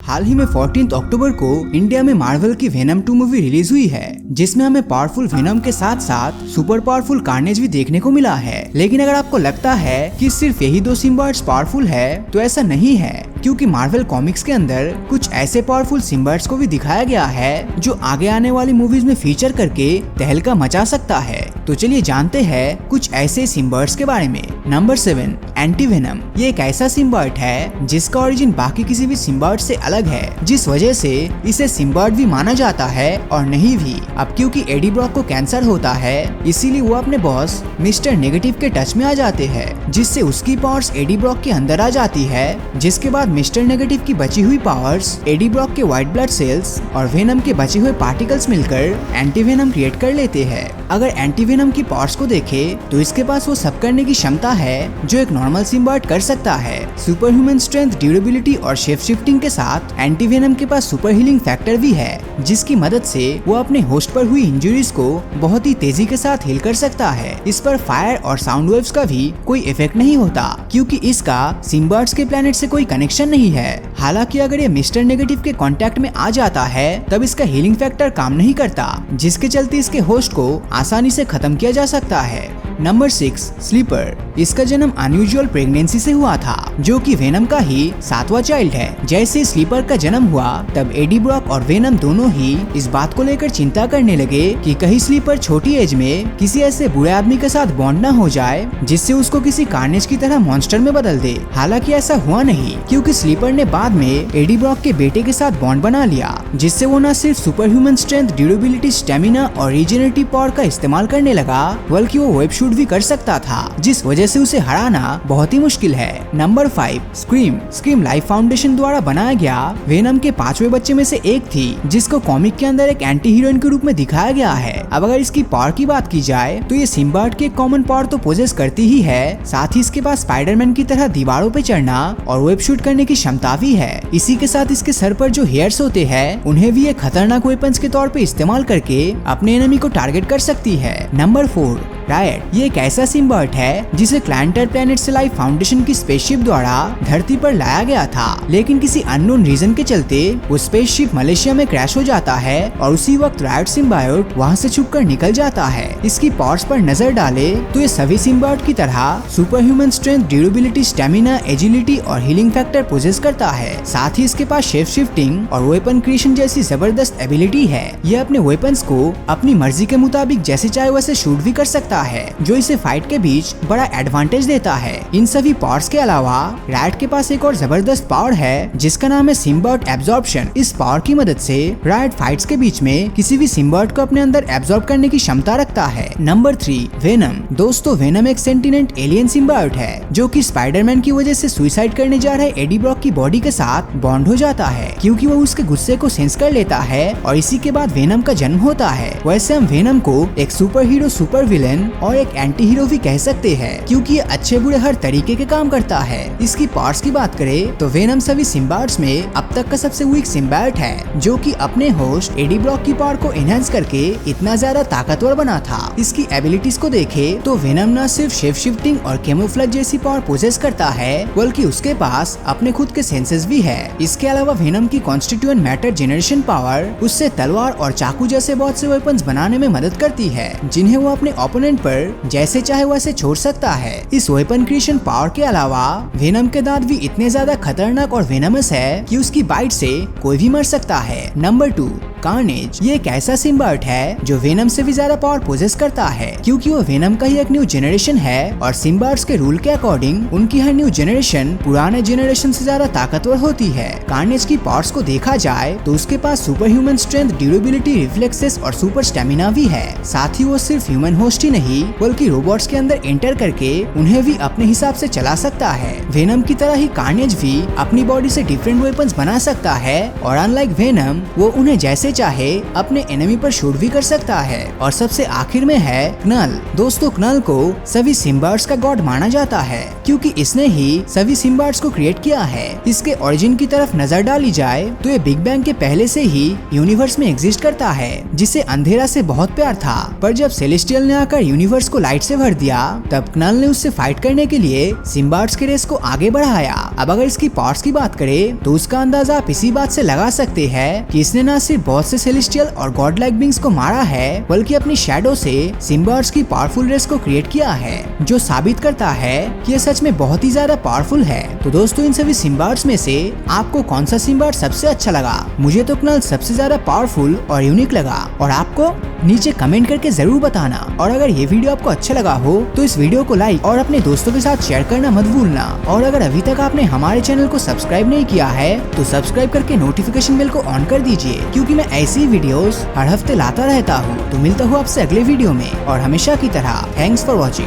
हाल ही में 14 अक्टूबर को इंडिया में मार्वल की वेनम 2 मूवी रिलीज हुई है, जिसमें हमें पावरफुल वेनम के साथ साथ सुपर पावरफुल कार्नेज भी देखने को मिला है। लेकिन अगर आपको लगता है कि सिर्फ यही दो सिम्बायोट्स पावरफुल है, तो ऐसा नहीं है, क्योंकि मार्वल कॉमिक्स के अंदर कुछ ऐसे पावरफुल सिम्बायोट्स को भी दिखाया गया है जो आगे आने वाली मूवीज में फीचर करके तहलका मचा सकता है। तो चलिए जानते हैं कुछ ऐसे सिम्बायोट्स के बारे में। Number 7, anti venom. ये एक ऐसा सिम्बायोट है जिसका ओरिजिन बाकी किसी भी सिम्बायोट से अलग है, जिस वजह से इसे सिम्बायोट भी माना जाता है और नहीं भी। अब क्योंकि एडी ब्रॉक को कैंसर होता है, इसीलिए वो अपने बॉस मिस्टर नेगेटिव के टच में आ जाते हैं, जिससे उसकी पावर्स एडी ब्रॉक के अंदर आ जाती है। जिसके बाद मिस्टर नेगेटिव की बची हुई पावर्स एडी ब्रॉक के व्हाइट ब्लड सेल्स और वेनम के बचे हुए पार्टिकल्स मिलकर एंटी वेनम क्रिएट कर लेते हैं। अगर एंटी वेनम की पावर्स को देखें तो इसके पास वो सब करने की क्षमता है जो एक नॉर्मल सिम्बायोट कर सकता है। सुपर ह्यूमन स्ट्रेंथ, ड्यूरेबिलिटी और शेप शिफ्टिंग के साथ एंटी वेनम के पास सुपर हीलिंग फैक्टर भी है, जिसकी मदद से वो अपने होस्ट पर हुई इंजरीज को बहुत ही तेजी के साथ हील कर सकता है। इस पर फायर और साउंड वेव्स का भी कोई इफेक्ट नहीं होता, क्योंकि इसका सिम्बायोट्स के प्लेनेट से कोई कनेक्शन नहीं है। हालांकि अगर ये मिस्टर नेगेटिव के कांटेक्ट में आ जाता है, तब इसका हीलिंग फैक्टर काम नहीं करता, जिसके चलते इसके होस्ट को आसानी से खत्म किया जा सकता है। Number 6, sleeper. इसका जन्म अनयूजुअल प्रेगनेंसी से हुआ था, जो कि वेनम का ही 7वां चाइल्ड है। जैसे स्लीपर का जन्म हुआ, तब एडी ब्रॉक और वेनम दोनों ही इस बात को लेकर चिंता करने लगे कि कहीं स्लीपर छोटी एज में किसी ऐसे बुरे आदमी के साथ बॉन्ड न हो जाए जिससे उसको किसी कार्नेज की तरह मॉन्स्टर में बदल दे। हालांकि ऐसा हुआ नहीं, क्योंकि स्लीपर ने बाद में एडी ब्रॉक के बेटे के साथ बॉन्ड बना लिया, जिससे वो न सिर्फ super human strength, durability, stamina और रीजनरेटिव पावर का इस्तेमाल करने लगा, बल्कि वो वेब शूट भी कर सकता था, जिस वजह से उसे हराना बहुत ही मुश्किल है। Number 5, scream. Scream life foundation द्वारा बनाया गया वेनम के 5वें बच्चे में से एक थी, जिसको कॉमिक के अंदर एक एंटी हीरोइन के रूप में दिखाया गया है। अब अगर इसकी पावर की बात की जाए तो ये सिम्बायोट की एक कॉमन पावर तो पोजेस करती ही है, साथ ही इसके पास स्पाइडरमैन की तरह दीवारों पे चढ़ना और वेब शूट करने की क्षमता भी है। इसी के साथ इसके सर पर जो हेयर्स होते हैं, उन्हें भी एक खतरनाक वेपन्स के तौर पे इस्तेमाल करके अपने एनिमी को टारगेट कर सकती है। Number 4, Riot. ये एक ऐसा सिम्बायोट है जिसे क्लांटर प्लेनेट से लाइफ फाउंडेशन की स्पेसशिप द्वारा धरती पर लाया गया था, लेकिन किसी अननोन रीजन के चलते वो स्पेसशिप मलेशिया में क्रैश हो जाता है और उसी वक्त रायट सिम्बायोट वहाँ से छुपकर निकल जाता है। इसकी पावर्स पर नजर डाले तो ये सभी सिम्बायोट की तरह super human strength, durability, stamina, agility और हीलिंग फैक्टर पोजेस करता है। साथ ही इसके पास शेप शिफ्टिंग और वेपन क्रिएशन जैसी जबरदस्त एबिलिटी है। ये अपने वेपन्स को अपनी मर्जी के मुताबिक जैसे चाहे वैसे शूट भी कर सकता है, जो इसे फाइट के बीच बड़ा एडवांटेज देता है। इन सभी पावर्स के अलावा रायट के पास एक और जबरदस्त पावर है, जिसका नाम है सिम्बायोट एब्जॉर्प्शन। इस पावर की मदद से रायट फाइट्स के बीच में किसी भी सिम्बायोट को अपने अंदर एब्जॉर्ब करने की क्षमता रखता है। Number 3, venom. दोस्तों, वेनम एक सेंटिनेंट एलियन सिम्बायोट है, जो कि स्पाइडरमैन की वजह से सुसाइड करने जा रहे एडी ब्रॉक की बॉडी के साथ बॉन्ड हो जाता है, क्योंकि वो उसके गुस्से को सेंस कर लेता है, और इसी के बाद वेनम का जन्म होता है। वैसे हम वेनम को एक सुपर हीरो, सुपर विलेन और एक एंटी हीरो भी कह सकते हैं, क्योंकि ये अच्छे बुरे हर तरीके के काम करता है। इसकी पावर्स की बात करें तो वेनम सभी सिम्बायोट्स में अब तक का सबसे वीक सिम्बायोट है, जो कि अपने होस्ट एडी ब्रॉक की पावर को एनहांस करके इतना ज्यादा ताकतवर बना था। इसकी एबिलिटीज को देखें तो वेनम न सिर्फ शेप शिफ्टिंग और कैमोफ्लेज जैसी पावर पोजेस करता है, बल्कि उसके पास अपने खुद के सेंसेस भी है। इसके अलावा वेनम की कॉन्स्टिट्यूएंट मैटर जनरेशन पावर उससे तलवार और चाकू जैसे बहुत से वेपन्स बनाने में मदद करती है, जिन्हें वो अपने ओपोनेंट पर जैसे चाहे वैसे छोड़ सकता है। इस वेपन क्रिएशन पावर के अलावा वेनम के दांत भी इतने ज्यादा खतरनाक और वेनमस है कि उसकी बाइट से कोई भी मर सकता है। Number 2, carnage. ये एक ऐसा सिम्बायोट है जो वेनम से भी ज्यादा पावर पोजेस करता है, क्योंकि वो वेनम का ही एक न्यू जनरेशन है, और सिम्बायोट्स के रूल के अकॉर्डिंग उनकी हर न्यू जनरेशन पुराने जनरेशन से ज्यादा ताकतवर होती है। कार्नेज की पावर्स को देखा जाए तो उसके पास super human strength, durability, reflexes और सुपर स्टेमिना भी है। साथ ही वो सिर्फ ह्यूमन होस्ट ही नहीं, बल्कि रोबोट्स के अंदर एंटर करके उन्हें भी अपने हिसाब से चला सकता है। वेनम की तरह ही कार्नेज भी अपनी बॉडी से डिफरेंट वेपन्स बना सकता है, और अनलाइक वेनम वो उन्हें जैसे जिसे चाहे अपने एनिमी पर शूट भी कर सकता है। और सबसे आखिर में है कनल। दोस्तों कनल को सभी सिम्बार्ड्स का गॉड माना जाता है क्योंकि इसने ही सभी सिम्बार्ड्स को क्रिएट किया है। इसके ओरिजिन की तरफ नजर डाली जाए तो ये बिग बैंग के पहले से ही यूनिवर्स में एग्जिस्ट करता है, जिसे अंधेरा से बहुत प्यार था। पर जब सेलेस्टियल ने आकर यूनिवर्स को लाइट से भर दिया तब कनल ने उससे फाइट करने के लिए सिम्बार्ड्स के रेस को आगे बढ़ाया। अब अगर इसकी पार्ट्स की बात करें तो उसका अंदाजा आप इसी बात से लगा सकते हैं कि इसने न सिर्फ बहुत से सेलेस्टियल और गॉड लाइक बींग्स को मारा है बल्कि अपनी शैडो से सिम्बार्ड्स की पावरफुल रेस को क्रिएट किया है, जो साबित करता है कि ये सच में बहुत ही ज्यादा पावरफुल है। तो दोस्तों इन सभी सिम्बार्ड्स में से आपको कौन सा सिम्बार्ड सबसे अच्छा लगा? मुझे तो कनल सबसे ज्यादा पावरफुल और यूनिक लगा। और आपको नीचे कमेंट करके जरूर बताना। और अगर ये वीडियो आपको अच्छा लगा हो तो इस वीडियो को लाइक और अपने दोस्तों के साथ शेयर करना मत भूलना। और अगर अभी तक आपने हमारे चैनल को सब्सक्राइब नहीं किया है तो सब्सक्राइब करके नोटिफिकेशन बेल को ऑन कर दीजिए, क्योंकि मैं ऐसी वीडियोस हर हफ्ते लाता रहता हूँ। तो मिलता हूँ आपसे अगले वीडियो में और हमेशा की तरह थैंक्स फॉर वॉचिंग।